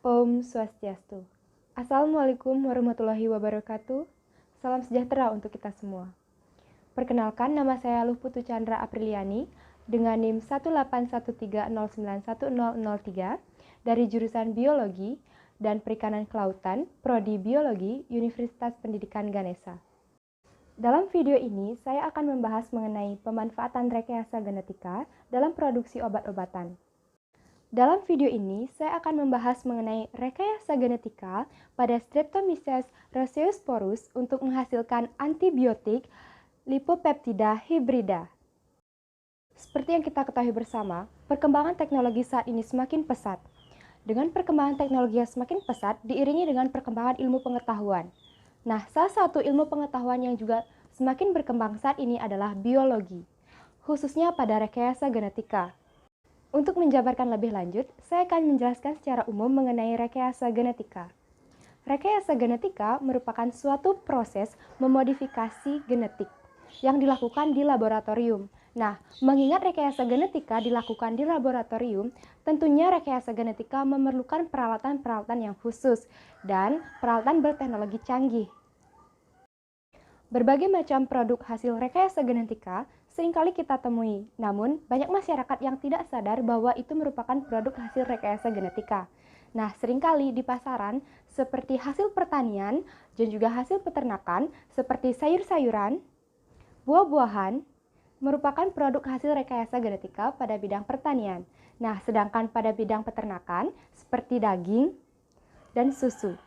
Om Swastiastu. Assalamualaikum warahmatullahi wabarakatuh. Salam sejahtera untuk kita semua. Perkenalkan, nama saya Luhputu Chandra Apriliani dengan NIM 18130910003 dari jurusan Biologi dan Perikanan Kelautan, Prodi Biologi, Universitas Pendidikan Ganesha. Dalam video ini, saya akan membahas mengenai pemanfaatan rekayasa genetika dalam produksi obat-obatan. Dalam video ini, saya akan membahas mengenai rekayasa genetika pada Streptomyces rheosporus untuk menghasilkan antibiotik lipopeptida hibrida. Seperti yang kita ketahui bersama, perkembangan teknologi saat ini semakin pesat. Dengan perkembangan teknologi yang semakin pesat, diiringi dengan perkembangan ilmu pengetahuan. Nah, salah satu ilmu pengetahuan yang juga semakin berkembang saat ini adalah biologi, khususnya pada rekayasa genetika. Untuk menjabarkan lebih lanjut, saya akan menjelaskan secara umum mengenai rekayasa genetika. Rekayasa genetika merupakan suatu proses memodifikasi genetik yang dilakukan di laboratorium. Nah, mengingat rekayasa genetika dilakukan di laboratorium, tentunya rekayasa genetika memerlukan peralatan-peralatan yang khusus dan peralatan berteknologi canggih. Berbagai macam produk hasil rekayasa genetika seringkali kita temui, namun banyak masyarakat yang tidak sadar bahwa itu merupakan produk hasil rekayasa genetika. Nah, seringkali di pasaran seperti hasil pertanian dan juga hasil peternakan seperti sayur-sayuran, buah-buahan, merupakan produk hasil rekayasa genetika pada bidang pertanian. Nah, sedangkan pada bidang peternakan seperti daging dan susu.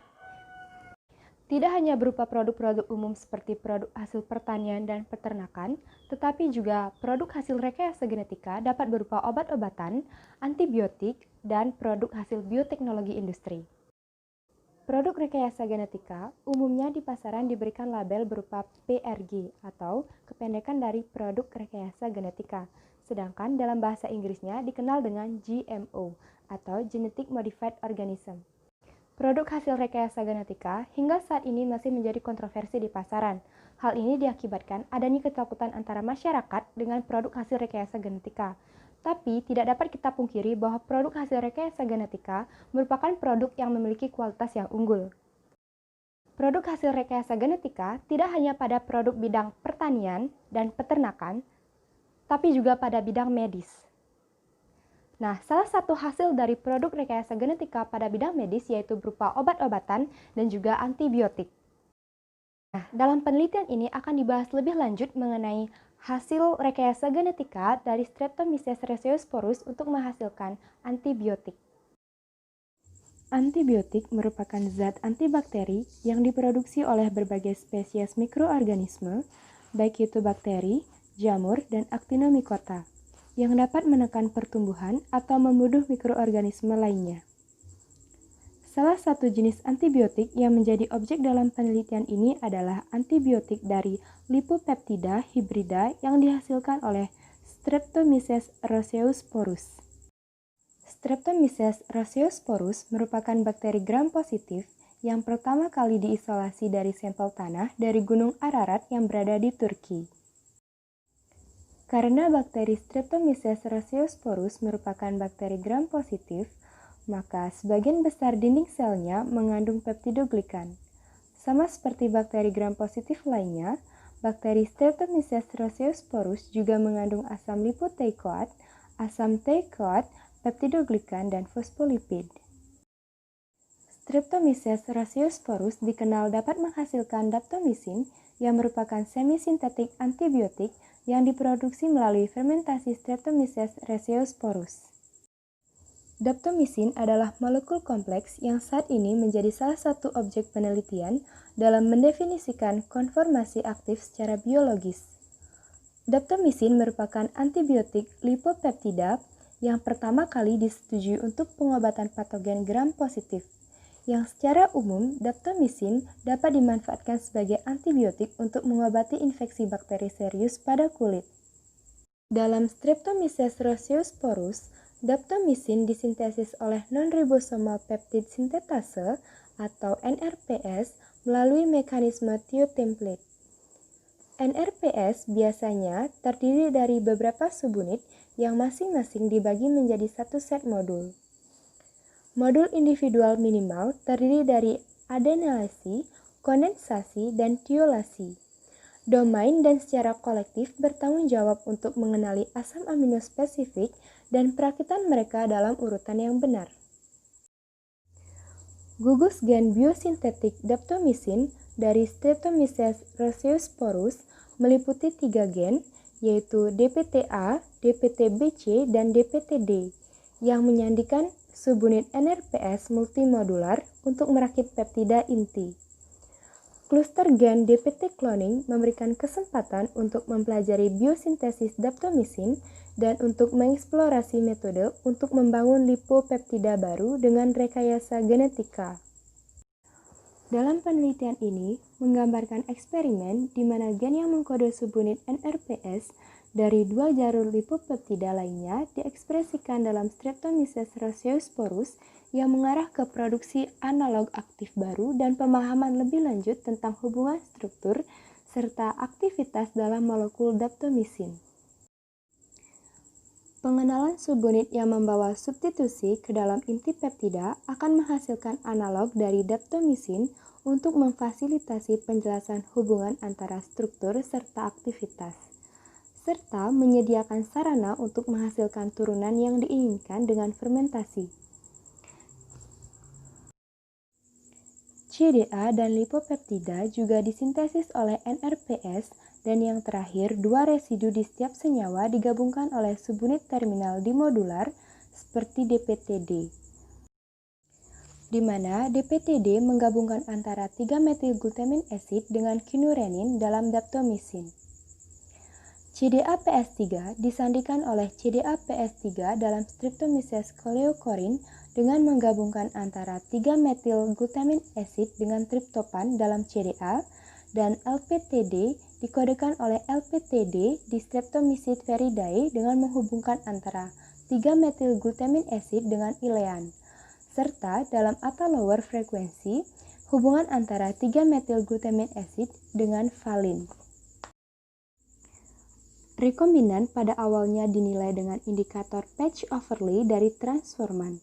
Tidak hanya berupa produk-produk umum seperti produk hasil pertanian dan peternakan, tetapi juga produk hasil rekayasa genetika dapat berupa obat-obatan, antibiotik, dan produk hasil bioteknologi industri. Produk rekayasa genetika umumnya di pasaran diberikan label berupa PRG atau kependekan dari produk rekayasa genetika, sedangkan dalam bahasa Inggrisnya dikenal dengan GMO atau Genetic Modified Organism. Produk hasil rekayasa genetika hingga saat ini masih menjadi kontroversi di pasaran. Hal ini diakibatkan adanya ketakutan antara masyarakat dengan produk hasil rekayasa genetika. Tapi tidak dapat kita pungkiri bahwa produk hasil rekayasa genetika merupakan produk yang memiliki kualitas yang unggul. Produk hasil rekayasa genetika tidak hanya pada produk bidang pertanian dan peternakan, tapi juga pada bidang medis. Nah, salah satu hasil dari produk rekayasa genetika pada bidang medis yaitu berupa obat-obatan dan juga antibiotik. Nah, dalam penelitian ini akan dibahas lebih lanjut mengenai hasil rekayasa genetika dari Streptomyces rheosporus untuk menghasilkan antibiotik. Antibiotik merupakan zat antibakteri yang diproduksi oleh berbagai spesies mikroorganisme, baik itu bakteri, jamur, dan actinomycota, yang dapat menekan pertumbuhan atau membunuh mikroorganisme lainnya. Salah satu jenis antibiotik yang menjadi objek dalam penelitian ini adalah antibiotik dari lipopeptida hibrida yang dihasilkan oleh Streptomyces rheosporus. Streptomyces rheosporus merupakan bakteri gram-positif yang pertama kali diisolasi dari sampel tanah dari Gunung Ararat yang berada di Turki. Karena bakteri Streptomyces rheosporus merupakan bakteri gram-positif, maka sebagian besar dinding selnya mengandung peptidoglikan. Sama seperti bakteri gram-positif lainnya, bakteri Streptomyces rheosporus juga mengandung asam lipoteikoat, asam teikoat, peptidoglikan, dan fosfolipid. Streptomyces rheosporus dikenal dapat menghasilkan daptomisin yang merupakan semi-sintetik antibiotik yang diproduksi melalui fermentasi Streptomyces rheosporus. Daptomisin adalah molekul kompleks yang saat ini menjadi salah satu objek penelitian dalam mendefinisikan konformasi aktif secara biologis. Daptomisin merupakan antibiotik lipopeptida yang pertama kali disetujui untuk pengobatan patogen gram-positif, yang secara umum daptomisin dapat dimanfaatkan sebagai antibiotik untuk mengobati infeksi bakteri serius pada kulit. Dalam Streptomyces rheosporus, daptomisin disintesis oleh non-ribosomal peptide sintetase atau NRPS melalui mekanisme thiotemplate. NRPS biasanya terdiri dari beberapa subunit yang masing-masing dibagi menjadi satu set modul. Modul individual minimal terdiri dari adenylasi, kondensasi, dan tiolasi. Domain dan secara kolektif bertanggung jawab untuk mengenali asam amino spesifik dan perakitan mereka dalam urutan yang benar. Gugus gen biosintetik daptomisin dari Streptomyces rhesiosporus meliputi 3 gen, yaitu DPTA, DPTBC, dan DPTD, yang menyandikan subunit NRPS multimodular untuk merakit peptida inti. Kluster gen DPT cloning memberikan kesempatan untuk mempelajari biosintesis daptomisin dan untuk mengeksplorasi metode untuk membangun lipopeptida baru dengan rekayasa genetika. Dalam penelitian ini, menggambarkan eksperimen di mana gen yang mengkode subunit NRPS dari 2 jalur lipopeptida lainnya diekspresikan dalam Streptomyces rhesiosporus yang mengarah ke produksi analog aktif baru dan pemahaman lebih lanjut tentang hubungan struktur serta aktivitas dalam molekul daptomisin. Pengenalan subunit yang membawa substitusi ke dalam inti peptida akan menghasilkan analog dari daptomisin untuk memfasilitasi penjelasan hubungan antara struktur serta aktivitas, serta menyediakan sarana untuk menghasilkan turunan yang diinginkan dengan fermentasi. CDA dan lipopeptida juga disintesis oleh NRPS, dan yang terakhir, 2 residu di setiap senyawa digabungkan oleh subunit terminal dimodular seperti DPTD, di mana DPTD menggabungkan antara 3-metilglutamin acid dengan kinurenin dalam daptomisin. CDA-PS3 disandikan oleh CDA-PS3 dalam Streptomyces coleocorin dengan menggabungkan antara 3-metilglutamin acid dengan triptopan dalam CDA, dan LPTD dikodekan oleh LPTD di Streptomyces feridae dengan menghubungkan antara 3-metilglutamin acid dengan ilean, serta dalam alpha lower frekuensi, hubungan antara 3-metilglutamin acid dengan valin. Rekombinan pada awalnya dinilai dengan indikator patch overlay dari transforman.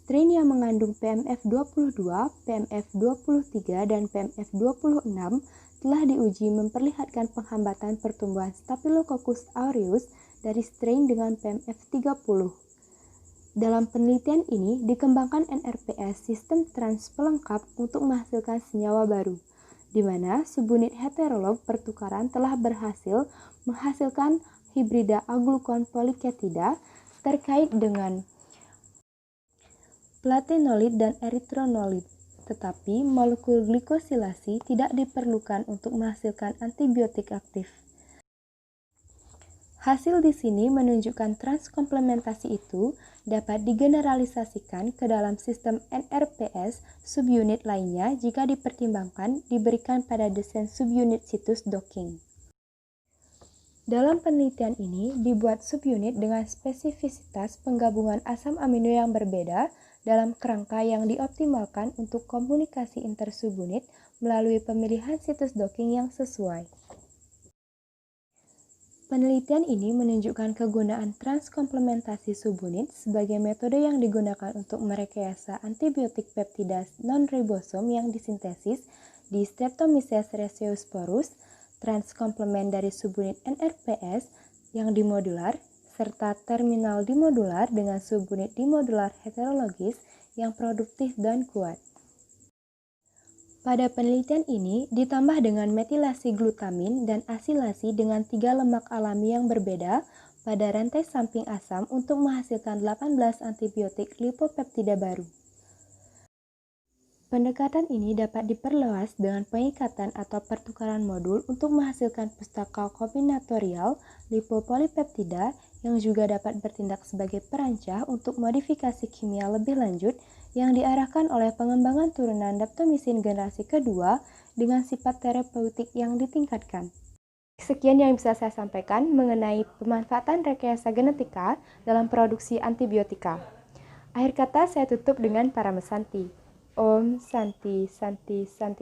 Strain yang mengandung PMF22, PMF23, dan PMF26 telah diuji memperlihatkan penghambatan pertumbuhan Staphylococcus aureus dari strain dengan PMF30. Dalam penelitian ini dikembangkan NRPS sistem trans pelengkap untuk menghasilkan senyawa baru, di mana subunit heterolog pertukaran telah berhasil menghasilkan hibrida aglukon poliketida terkait dengan platinolid dan eritronolid, tetapi molekul glikosilasi tidak diperlukan untuk menghasilkan antibiotik aktif. Hasil di sini menunjukkan transkomplementasi itu dapat digeneralisasikan ke dalam sistem NRPS subunit lainnya jika dipertimbangkan diberikan pada desain subunit situs docking. Dalam penelitian ini dibuat subunit dengan spesifisitas penggabungan asam amino yang berbeda dalam kerangka yang dioptimalkan untuk komunikasi intersubunit melalui pemilihan situs docking yang sesuai. Penelitian ini menunjukkan kegunaan transkomplementasi subunit sebagai metode yang digunakan untuk merekayasa antibiotik peptida non-ribosom yang disintesis di Streptomyces rhesiosporus, transkomplement dari subunit NRPS yang dimodular, serta terminal dimodular dengan subunit dimodular heterologis yang produktif dan kuat. Pada penelitian ini ditambah dengan metilasi glutamin dan asilasi dengan 3 lemak alami yang berbeda pada rantai samping asam untuk menghasilkan 18 antibiotik lipopeptida baru. Pendekatan ini dapat diperluas dengan pengikatan atau pertukaran modul untuk menghasilkan pustaka kombinatorial lipopolipeptida yang juga dapat bertindak sebagai perancah untuk modifikasi kimia lebih lanjut yang diarahkan oleh pengembangan turunan daptomisin generasi kedua dengan sifat terapeutik yang ditingkatkan. Sekian yang bisa saya sampaikan mengenai pemanfaatan rekayasa genetika dalam produksi antibiotika. Akhir kata saya tutup dengan para mesanti. Om Santi Santi Santi.